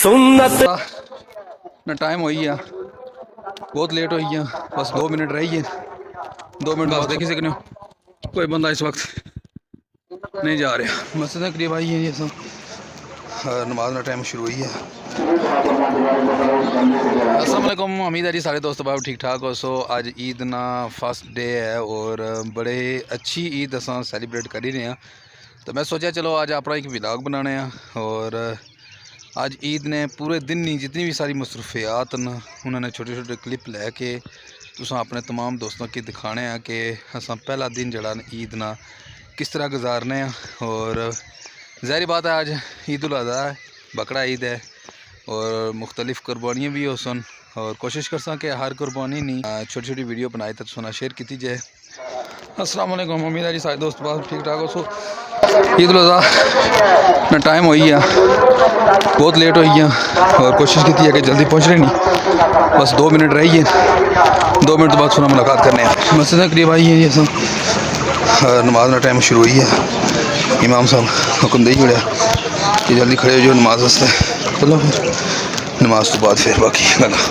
सुन्नत ना टाइम हो गया, बहुत लेट हो गया, बस 2 मिनट रह गए। 2 मिनट बाद देखी सकने कोई बंदा इस वक्त नहीं जा रहा। मस्जिद के करीब आई है ये सब, नमाज का टाइम शुरू हुई है। अस्सलाम वालेकुम, उम्मीद है जी सारे दोस्त बाब ठीक ठाक हो। सो आज ईद ना फर्स्ट डे है और बड़े अच्छी ईद असां सैलीब्रेट कर ही रहे हैं। तो मैं सोचा चलो आज अपना एक व्लॉग बनाने हैं और आज ईद ने पूरे दिन ही जितनी भी सारी मसरूफियात न उन्होंने छोटे छोटे क्लिप लैके तुसां अपने तमाम दोस्तों की दिखाने हैं कि असां पहला दिन जड़ा ईद ना किस तरह गुजारने हैं। और ज़ाहिर बात है आज ईद उल अज़हा है, बकरा ईद है और मुख्तलिफ़ कुर्बानियाँ भी हो सन और कोशिश कर कि हर कुर्बानी नहीं छोटी छोटी वीडियो बनाई तो सुना शेयर की जाए। अस्सलाम वालेकुम, उम्मीद है जी सारे दोस्त बात ठीक ठाक हो। सो ईद उल अज़हा ना टाइम हो गया, बहुत लेट हो गया और कोशिश की है कि जल्दी पहुँच रहे नहीं, बस 2 मिनट रह गए। 2 मिनट बाद सुना मुलाकात करने हैं। मस्जिद के करीब आई है ये सब, नमाज का टाइम शुरू हुई है। इमाम साहब हुक्म दे जुड़िया कि जल्दी खड़े हो जो नमाज वास्ते, चलो फिर नमाज तो बाद फिर बाकी गल्लां।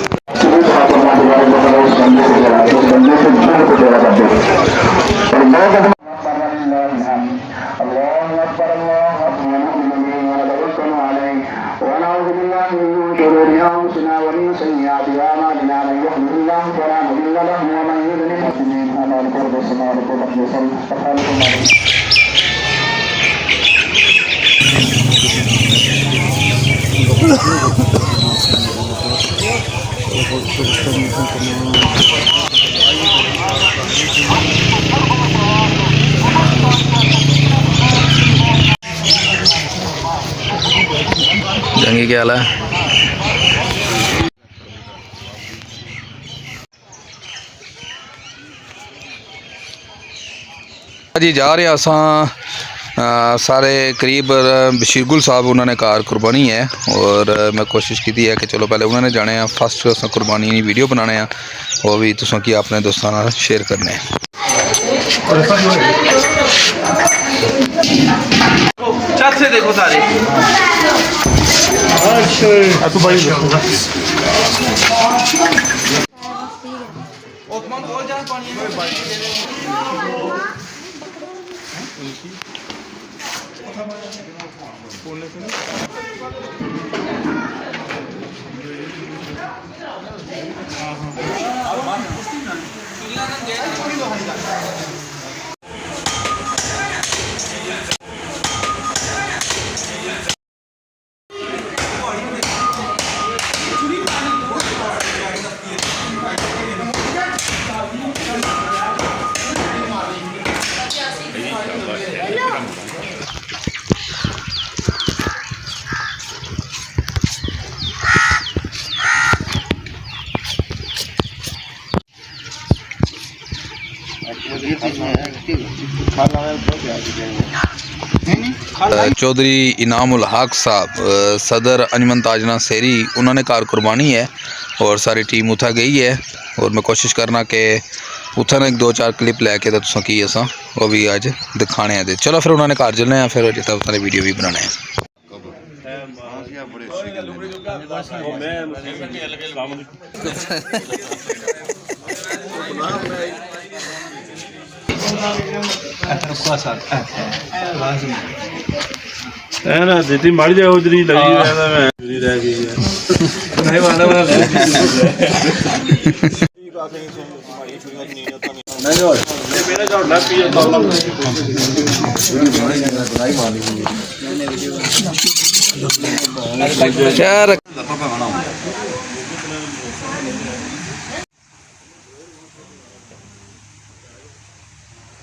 जंगी क्या हाल है जी। जा रहे असां सारे करीब बशीरगुल साहब उन्होंने कार कुर्बानी है और मैं कोशिश की है कि चलो पहले उन्होंने जाने हैं फर्स्ट असां कुर्बानी की वीडियो बनाने हैं वो भी तुसां की अपने दोस्तों नाल शेयर करने हैं। से देखो सारे चौधरी इनाम उल हक साहब सदर अंजमन ताजना सेरी उन्होंने कार कुर्बानी है और सारी टीम उथा गई है और मैं कोशिश करना कि उथा ने 2-4 क्लिप लैके तो तुसां की असां वो भी अज दिखाने हैं। चलो फिर उन्होंने घर चलने हैं, फिर जितना उन्होंने वीडियो भी बनाने हैं। ना देती मारी जाए उधरी लगी मैं रह गई है नहीं वाला वाला नहीं और मेरा जो लग पिए प्रॉब्लम यार